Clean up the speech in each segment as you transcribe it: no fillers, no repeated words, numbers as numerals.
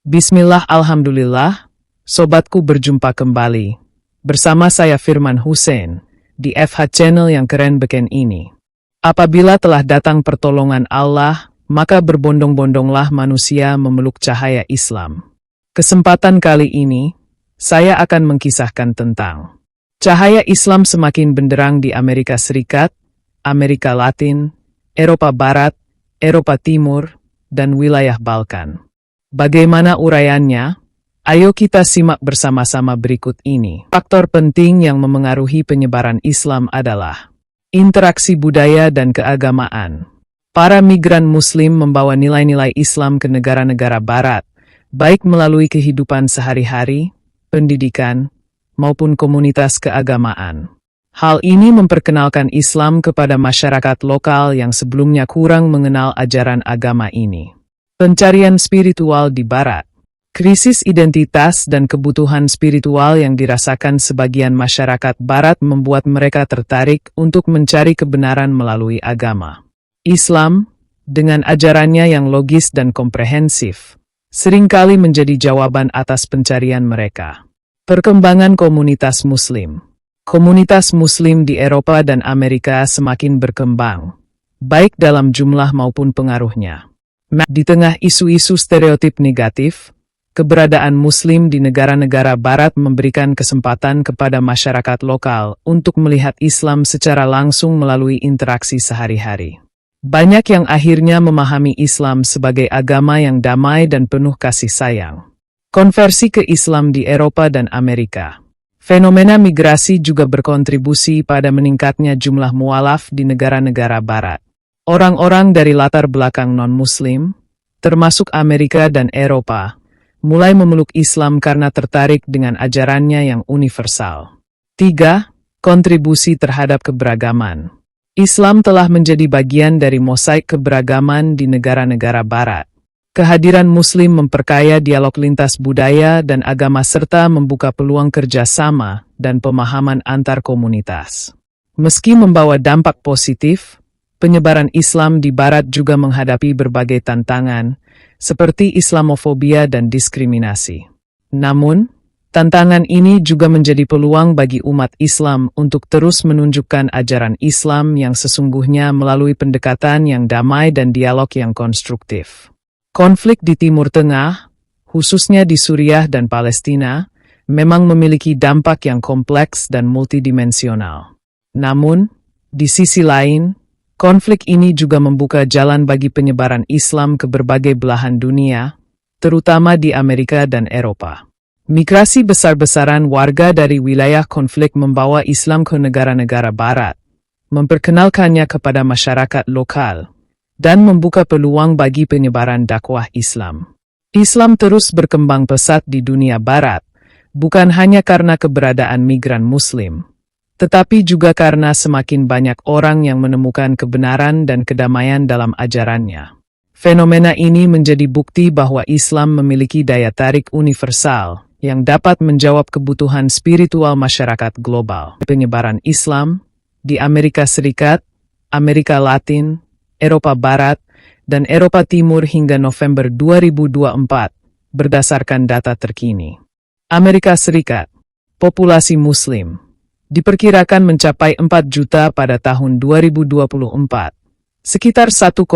Bismillah, alhamdulillah, sobatku berjumpa kembali. Bersama saya Firman Hussein, di FH Channel yang keren beken ini. Apabila telah datang pertolongan Allah, maka berbondong-bondonglah manusia memeluk cahaya Islam. Kesempatan kali ini, saya akan mengkisahkan tentang cahaya Islam semakin benderang di Amerika Serikat, Amerika Latin, Eropa Barat, Eropa Timur, dan wilayah Balkan. Bagaimana uraiannya? Ayo kita simak bersama-sama berikut ini. Faktor penting yang memengaruhi penyebaran Islam adalah interaksi budaya dan keagamaan. Para migran Muslim membawa nilai-nilai Islam ke negara-negara Barat, baik melalui kehidupan sehari-hari, pendidikan, maupun komunitas keagamaan. Hal ini memperkenalkan Islam kepada masyarakat lokal yang sebelumnya kurang mengenal ajaran agama ini. Pencarian spiritual di Barat. Krisis identitas dan kebutuhan spiritual yang dirasakan sebagian masyarakat Barat membuat mereka tertarik untuk mencari kebenaran melalui agama Islam, dengan ajarannya yang logis dan komprehensif, seringkali menjadi jawaban atas pencarian mereka. Perkembangan komunitas Muslim. Komunitas Muslim di Eropa dan Amerika semakin berkembang, baik dalam jumlah maupun pengaruhnya. Di tengah isu-isu stereotip negatif, keberadaan Muslim di negara-negara Barat memberikan kesempatan kepada masyarakat lokal untuk melihat Islam secara langsung melalui interaksi sehari-hari. Banyak yang akhirnya memahami Islam sebagai agama yang damai dan penuh kasih sayang. Konversi ke Islam di Eropa dan Amerika. Fenomena migrasi juga berkontribusi pada meningkatnya jumlah mualaf di negara-negara Barat. Orang-orang dari latar belakang non-Muslim, termasuk Amerika dan Eropa, mulai memeluk Islam karena tertarik dengan ajarannya yang universal. 3. Kontribusi terhadap keberagaman. Islam telah menjadi bagian dari mosaik keberagaman di negara-negara Barat. Kehadiran Muslim memperkaya dialog lintas budaya dan agama serta membuka peluang kerjasama dan pemahaman antar komunitas. Meski membawa dampak positif, penyebaran Islam di Barat juga menghadapi berbagai tantangan, seperti Islamofobia dan diskriminasi. Namun, tantangan ini juga menjadi peluang bagi umat Islam untuk terus menunjukkan ajaran Islam yang sesungguhnya melalui pendekatan yang damai dan dialog yang konstruktif. Konflik di Timur Tengah, khususnya di Suriah dan Palestina, memang memiliki dampak yang kompleks dan multidimensional. Namun, di sisi lain, konflik ini juga membuka jalan bagi penyebaran Islam ke berbagai belahan dunia, terutama di Amerika dan Eropa. Migrasi besar-besaran warga dari wilayah konflik membawa Islam ke negara-negara Barat, memperkenalkannya kepada masyarakat lokal, dan membuka peluang bagi penyebaran dakwah Islam. Islam terus berkembang pesat di dunia Barat, bukan hanya karena keberadaan migran Muslim, tetapi juga karena semakin banyak orang yang menemukan kebenaran dan kedamaian dalam ajarannya. Fenomena ini menjadi bukti bahwa Islam memiliki daya tarik universal yang dapat menjawab kebutuhan spiritual masyarakat global. Penyebaran Islam di Amerika Serikat, Amerika Latin, Eropa Barat, dan Eropa Timur hingga November 2024, berdasarkan data terkini. Amerika Serikat, populasi Muslim diperkirakan mencapai 4 juta pada tahun 2024, sekitar 1,2%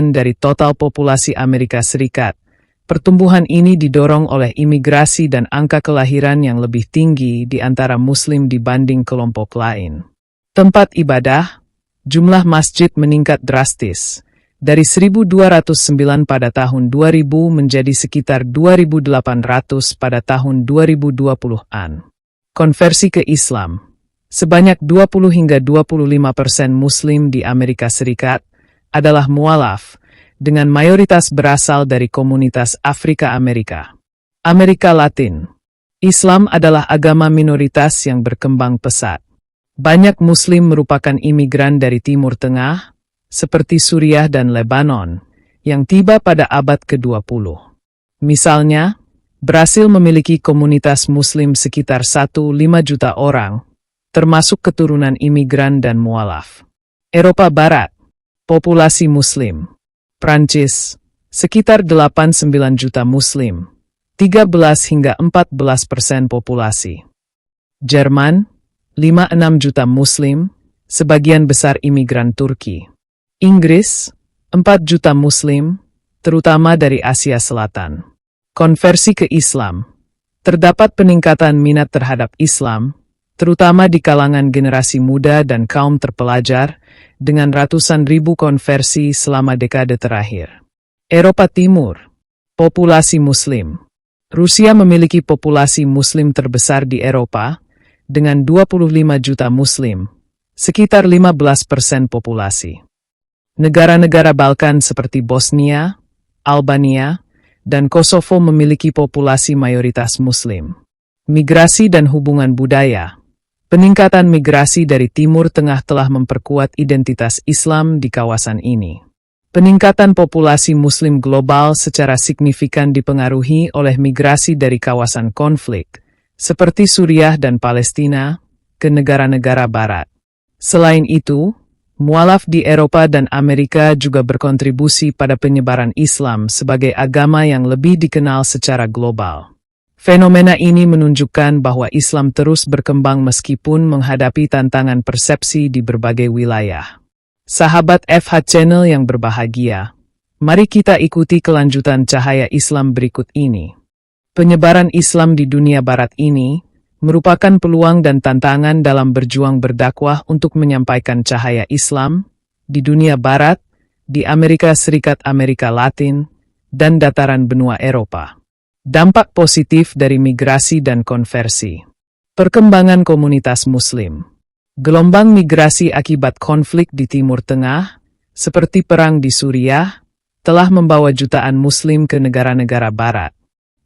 dari total populasi Amerika Serikat. Pertumbuhan ini didorong oleh imigrasi dan angka kelahiran yang lebih tinggi di antara Muslim dibanding kelompok lain. Tempat ibadah, jumlah masjid meningkat drastis, dari 1.209 pada tahun 2000 menjadi sekitar 2.800 pada tahun 2020-an. Konversi ke Islam. Sebanyak 20 hingga 25% Muslim di Amerika Serikat adalah mualaf, dengan mayoritas berasal dari komunitas Afrika Amerika. Amerika Latin. Islam adalah agama minoritas yang berkembang pesat. Banyak Muslim merupakan imigran dari Timur Tengah, seperti Suriah dan Lebanon, yang tiba pada abad ke-20. Misalnya, Brasil memiliki komunitas Muslim sekitar 1,5 juta orang, termasuk keturunan imigran dan mualaf. Eropa Barat, populasi Muslim. Prancis, sekitar 89 juta Muslim, 13 hingga 14% populasi. Jerman, 56 juta Muslim, sebagian besar imigran Turki. Inggris, 4 juta Muslim, terutama dari Asia Selatan. Konversi ke Islam. Terdapat peningkatan minat terhadap Islam, terutama di kalangan generasi muda dan kaum terpelajar, dengan ratusan ribu konversi selama dekade terakhir. Eropa Timur. Populasi Muslim. Rusia memiliki populasi Muslim terbesar di Eropa, dengan 25 juta Muslim, sekitar 15% populasi. Negara-negara Balkan seperti Bosnia, Albania, dan Kosovo memiliki populasi mayoritas Muslim. Migrasi dan hubungan budaya. Peningkatan migrasi dari Timur Tengah telah memperkuat identitas Islam di kawasan ini. Peningkatan populasi Muslim global secara signifikan dipengaruhi oleh migrasi dari kawasan konflik, seperti Suriah dan Palestina, ke negara-negara Barat. Selain itu, mualaf di Eropa dan Amerika juga berkontribusi pada penyebaran Islam sebagai agama yang lebih dikenal secara global. Fenomena ini menunjukkan bahwa Islam terus berkembang meskipun menghadapi tantangan persepsi di berbagai wilayah. Sahabat FH Channel yang berbahagia, mari kita ikuti kelanjutan cahaya Islam berikut ini. Penyebaran Islam di dunia barat ini merupakan peluang dan tantangan dalam berjuang berdakwah untuk menyampaikan cahaya Islam di dunia barat, di Amerika Serikat, Amerika Latin, dan dataran benua Eropa. Dampak positif dari migrasi dan konversi. Perkembangan komunitas Muslim. Gelombang migrasi akibat konflik di Timur Tengah, seperti perang di Suriah, telah membawa jutaan Muslim ke negara-negara Barat.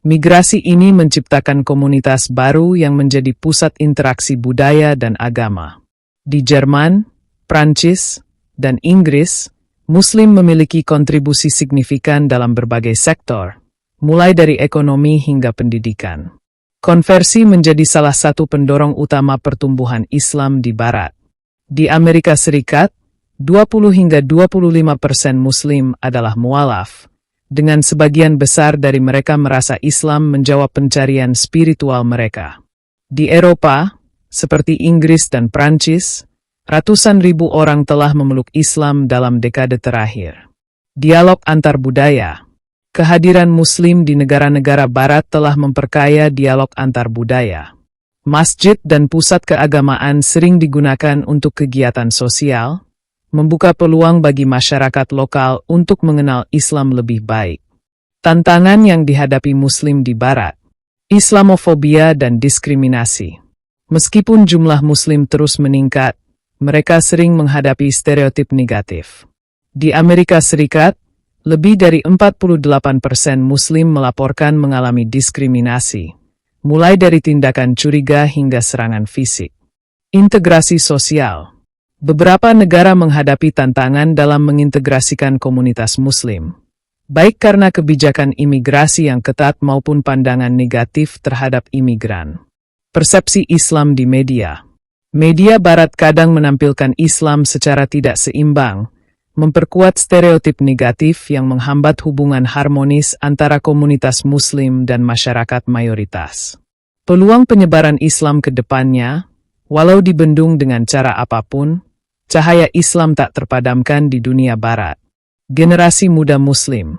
Migrasi ini menciptakan komunitas baru yang menjadi pusat interaksi budaya dan agama. Di Jerman, Prancis, dan Inggris, Muslim memiliki kontribusi signifikan dalam berbagai sektor, mulai dari ekonomi hingga pendidikan. Konversi menjadi salah satu pendorong utama pertumbuhan Islam di Barat. Di Amerika Serikat, 20 hingga 25% Muslim adalah mualaf, dengan sebagian besar dari mereka merasa Islam menjawab pencarian spiritual mereka. Di Eropa, seperti Inggris dan Prancis, ratusan ribu orang telah memeluk Islam dalam dekade terakhir. Dialog antar budaya. Kehadiran Muslim di negara-negara Barat telah memperkaya dialog antar budaya. Masjid dan pusat keagamaan sering digunakan untuk kegiatan sosial, membuka peluang bagi masyarakat lokal untuk mengenal Islam lebih baik. Tantangan yang dihadapi Muslim di Barat. Islamofobia dan diskriminasi. Meskipun jumlah Muslim terus meningkat, mereka sering menghadapi stereotip negatif. Di Amerika Serikat, lebih dari 48% Muslim melaporkan mengalami diskriminasi, mulai dari tindakan curiga hingga serangan fisik. Integrasi sosial. Beberapa negara menghadapi tantangan dalam mengintegrasikan komunitas Muslim, baik karena kebijakan imigrasi yang ketat maupun pandangan negatif terhadap imigran. Persepsi Islam di media. Media Barat kadang menampilkan Islam secara tidak seimbang, memperkuat stereotip negatif yang menghambat hubungan harmonis antara komunitas Muslim dan masyarakat mayoritas. Peluang penyebaran Islam ke depannya, walau dibendung dengan cara apapun, cahaya Islam tak terpadamkan di dunia Barat. Generasi muda Muslim.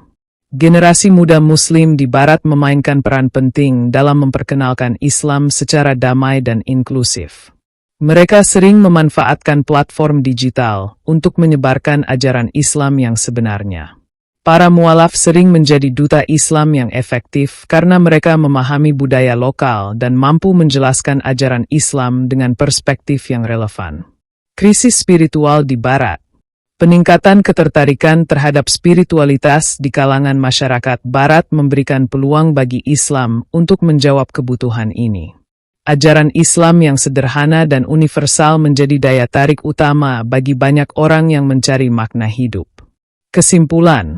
Generasi muda Muslim di Barat memainkan peran penting dalam memperkenalkan Islam secara damai dan inklusif. Mereka sering memanfaatkan platform digital untuk menyebarkan ajaran Islam yang sebenarnya. Para mualaf sering menjadi duta Islam yang efektif karena mereka memahami budaya lokal dan mampu menjelaskan ajaran Islam dengan perspektif yang relevan. Krisis spiritual di Barat. Peningkatan ketertarikan terhadap spiritualitas di kalangan masyarakat Barat memberikan peluang bagi Islam untuk menjawab kebutuhan ini. Ajaran Islam yang sederhana dan universal menjadi daya tarik utama bagi banyak orang yang mencari makna hidup. Kesimpulan,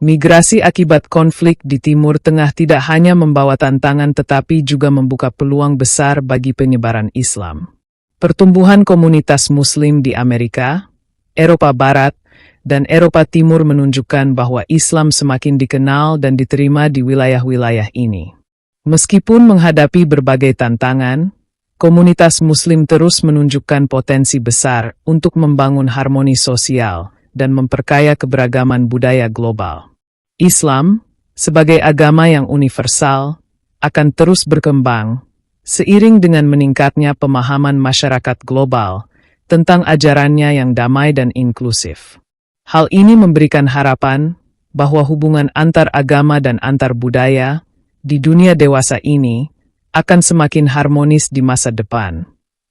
migrasi akibat konflik di Timur Tengah tidak hanya membawa tantangan tetapi juga membuka peluang besar bagi penyebaran Islam. Pertumbuhan komunitas Muslim di Amerika, Eropa Barat, dan Eropa Timur menunjukkan bahwa Islam semakin dikenal dan diterima di wilayah-wilayah ini. Meskipun menghadapi berbagai tantangan, komunitas Muslim terus menunjukkan potensi besar untuk membangun harmoni sosial dan memperkaya keberagaman budaya global. Islam, sebagai agama yang universal, akan terus berkembang seiring dengan meningkatnya pemahaman masyarakat global tentang ajarannya yang damai dan inklusif. Hal ini memberikan harapan bahwa hubungan antar agama dan antar budaya di dunia dewasa ini akan semakin harmonis di masa depan.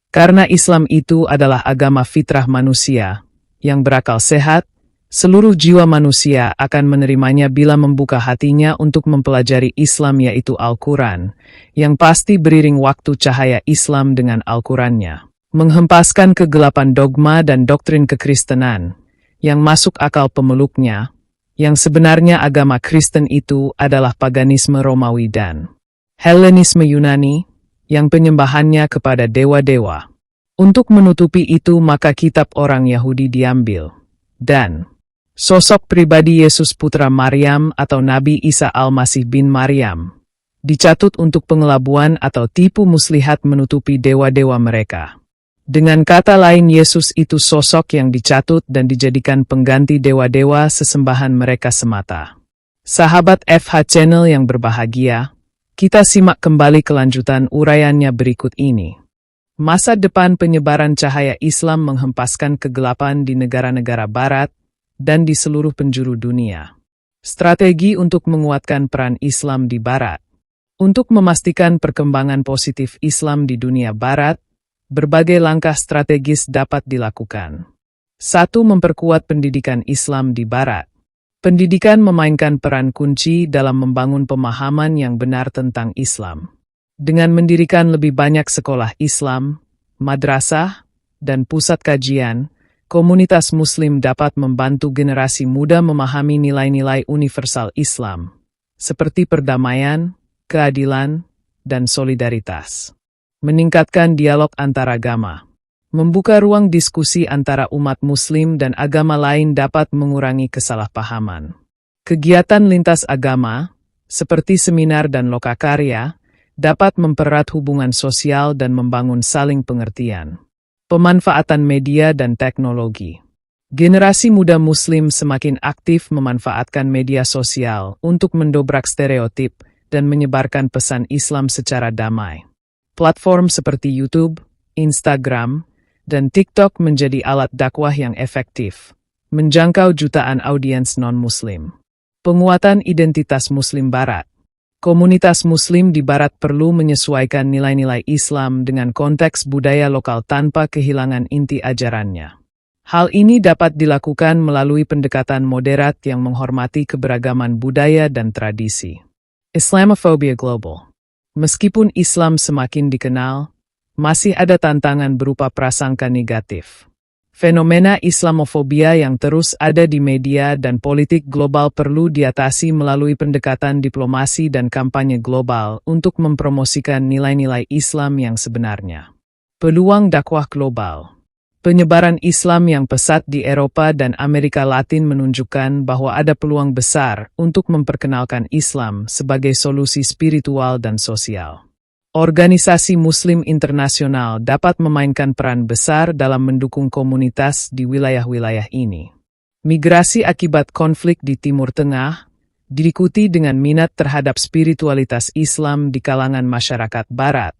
Karena Islam itu adalah agama fitrah manusia yang berakal sehat, seluruh jiwa manusia akan menerimanya bila membuka hatinya untuk mempelajari Islam, yaitu Al-Quran, yang pasti beriring waktu cahaya Islam dengan Al-Qurannya menghempaskan kegelapan dogma dan doktrin kekristenan yang masuk akal pemeluknya, yang sebenarnya agama Kristen itu adalah paganisme Romawi dan Helenisme Yunani, yang penyembahannya kepada dewa-dewa. Untuk menutupi itu maka kitab orang Yahudi diambil, dan sosok pribadi Yesus putra Maryam atau Nabi Isa Al-Masih bin Maryam dicatut untuk pengelabuan atau tipu muslihat menutupi dewa-dewa mereka. Dengan kata lain, Yesus itu sosok yang dicatut dan dijadikan pengganti dewa-dewa sesembahan mereka semata. Sahabat FH Channel yang berbahagia, kita simak kembali kelanjutan uraiannya berikut ini. Masa depan penyebaran cahaya Islam menghempaskan kegelapan di negara-negara barat dan di seluruh penjuru dunia. Strategi untuk menguatkan peran Islam di barat. Untuk memastikan perkembangan positif Islam di dunia barat, berbagai langkah strategis dapat dilakukan. 1. Memperkuat pendidikan Islam di barat. Pendidikan memainkan peran kunci dalam membangun pemahaman yang benar tentang Islam. Dengan mendirikan lebih banyak sekolah Islam, madrasah, dan pusat kajian, komunitas Muslim dapat membantu generasi muda memahami nilai-nilai universal Islam, seperti perdamaian, keadilan, dan solidaritas. Meningkatkan dialog antaragama. Membuka ruang diskusi antara umat Muslim dan agama lain dapat mengurangi kesalahpahaman. Kegiatan lintas agama, seperti seminar dan lokakarya, dapat mempererat hubungan sosial dan membangun saling pengertian. Pemanfaatan media dan teknologi. Generasi muda Muslim semakin aktif memanfaatkan media sosial untuk mendobrak stereotip dan menyebarkan pesan Islam secara damai. Platform seperti YouTube, Instagram, dan TikTok menjadi alat dakwah yang efektif, menjangkau jutaan audiens non-Muslim. Penguatan identitas Muslim Barat. Komunitas Muslim di Barat perlu menyesuaikan nilai-nilai Islam dengan konteks budaya lokal tanpa kehilangan inti ajarannya. Hal ini dapat dilakukan melalui pendekatan moderat yang menghormati keberagaman budaya dan tradisi. Islamophobia global. Meskipun Islam semakin dikenal, masih ada tantangan berupa prasangka negatif. Fenomena Islamofobia yang terus ada di media dan politik global perlu diatasi melalui pendekatan diplomasi dan kampanye global untuk mempromosikan nilai-nilai Islam yang sebenarnya. Peluang dakwah global. Penyebaran Islam yang pesat di Eropa dan Amerika Latin menunjukkan bahwa ada peluang besar untuk memperkenalkan Islam sebagai solusi spiritual dan sosial. Organisasi Muslim internasional dapat memainkan peran besar dalam mendukung komunitas di wilayah-wilayah ini. Migrasi akibat konflik di Timur Tengah diikuti dengan minat terhadap spiritualitas Islam di kalangan masyarakat Barat,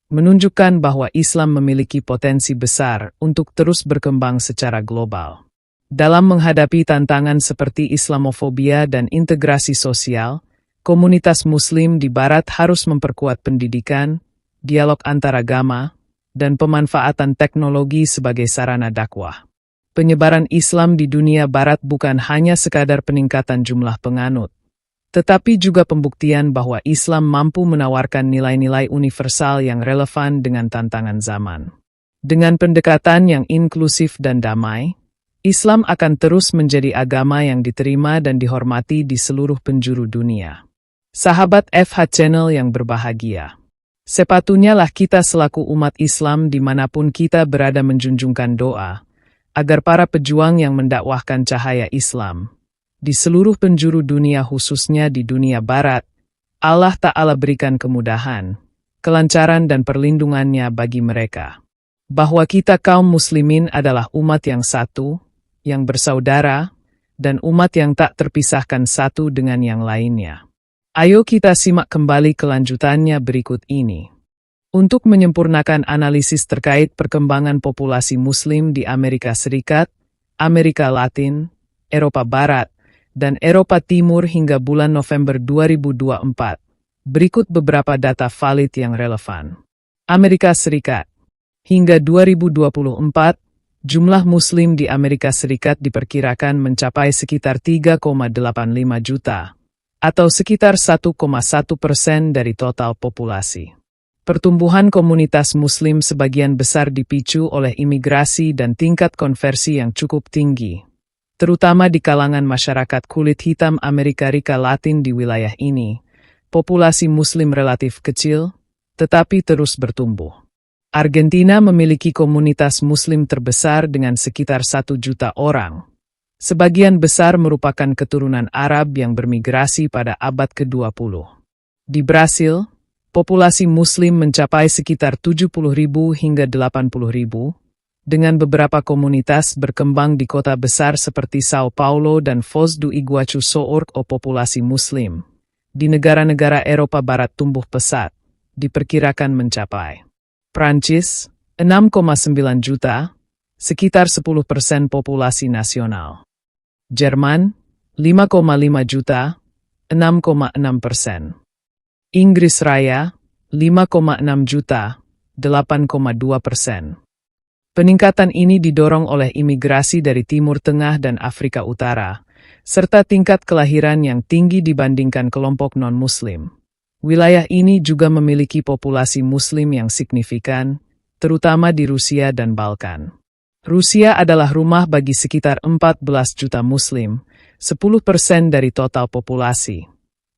menunjukkan bahwa Islam memiliki potensi besar untuk terus berkembang secara global. Dalam menghadapi tantangan seperti Islamofobia dan integrasi sosial, komunitas Muslim di Barat harus memperkuat pendidikan, dialog antaragama, dan pemanfaatan teknologi sebagai sarana dakwah. Penyebaran Islam di dunia Barat bukan hanya sekadar peningkatan jumlah penganut, tetapi juga pembuktian bahwa Islam mampu menawarkan nilai-nilai universal yang relevan dengan tantangan zaman. Dengan pendekatan yang inklusif dan damai, Islam akan terus menjadi agama yang diterima dan dihormati di seluruh penjuru dunia. Sahabat FH Channel yang berbahagia, sepatutnya lah kita selaku umat Islam dimanapun kita berada menjunjungkan doa, agar para pejuang yang mendakwahkan cahaya Islam di seluruh penjuru dunia, khususnya di dunia barat, Allah Ta'ala berikan kemudahan, kelancaran dan perlindungannya bagi mereka. Bahwa kita kaum muslimin adalah umat yang satu, yang bersaudara, dan umat yang tak terpisahkan satu dengan yang lainnya. Ayo kita simak kembali kelanjutannya berikut ini. Untuk menyempurnakan analisis terkait perkembangan populasi Muslim di Amerika Serikat, Amerika Latin, Eropa Barat, dan Eropa Timur hingga bulan November 2024, berikut beberapa data valid yang relevan. Amerika Serikat. Hingga 2024, jumlah Muslim di Amerika Serikat diperkirakan mencapai sekitar 3,85 juta, atau sekitar 1,1% dari total populasi. Pertumbuhan komunitas Muslim sebagian besar dipicu oleh imigrasi dan tingkat konversi yang cukup tinggi, terutama di kalangan masyarakat kulit hitam Amerika Latin di wilayah ini. Populasi Muslim relatif kecil, tetapi terus bertumbuh. Argentina memiliki komunitas Muslim terbesar dengan sekitar 1 juta orang. Sebagian besar merupakan keturunan Arab yang bermigrasi pada abad ke-20. Di Brasil, populasi Muslim mencapai sekitar 70.000 hingga 80.000, dengan beberapa komunitas berkembang di kota besar seperti Sao Paulo dan Foz do Iguaçu. Populasi Muslim di negara-negara Eropa Barat tumbuh pesat, diperkirakan mencapai Prancis, 6,9 juta, sekitar 10% populasi nasional. Jerman, 5,5 juta, 6,6%. Inggris Raya, 5,6 juta, 8,2%. Peningkatan ini didorong oleh imigrasi dari Timur Tengah dan Afrika Utara, serta tingkat kelahiran yang tinggi dibandingkan kelompok non-Muslim. Wilayah ini juga memiliki populasi Muslim yang signifikan, terutama di Rusia dan Balkan. Rusia adalah rumah bagi sekitar 14 juta Muslim, 10% dari total populasi,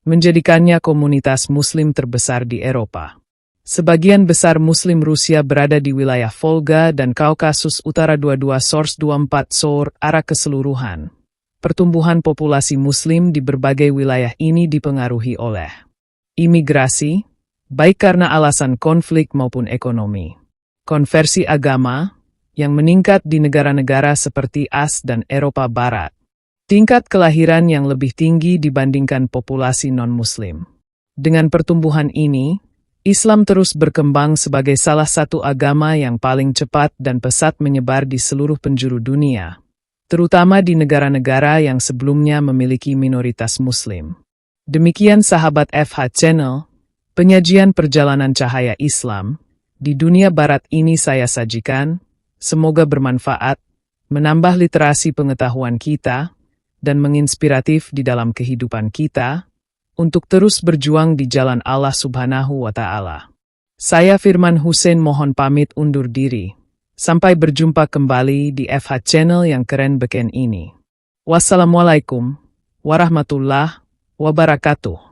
menjadikannya komunitas Muslim terbesar di Eropa. Sebagian besar Muslim Rusia berada di wilayah Volga dan Kaukasus Utara 22/24 arah keseluruhan. Pertumbuhan populasi Muslim di berbagai wilayah ini dipengaruhi oleh imigrasi, baik karena alasan konflik maupun ekonomi, konversi agama, yang meningkat di negara-negara seperti AS dan Eropa Barat, tingkat kelahiran yang lebih tinggi dibandingkan populasi non-Muslim. Dengan pertumbuhan ini, Islam terus berkembang sebagai salah satu agama yang paling cepat dan pesat menyebar di seluruh penjuru dunia, terutama di negara-negara yang sebelumnya memiliki minoritas Muslim. Demikian sahabat FH Channel, penyajian perjalanan cahaya Islam di dunia barat ini saya sajikan, semoga bermanfaat, menambah literasi pengetahuan kita, dan menginspiratif di dalam kehidupan kita, untuk terus berjuang di jalan Allah Subhanahu wa Ta'ala. Saya Firman Husein mohon pamit undur diri. Sampai berjumpa kembali di FH Channel yang keren beken ini. Wassalamualaikum warahmatullahi wabarakatuh.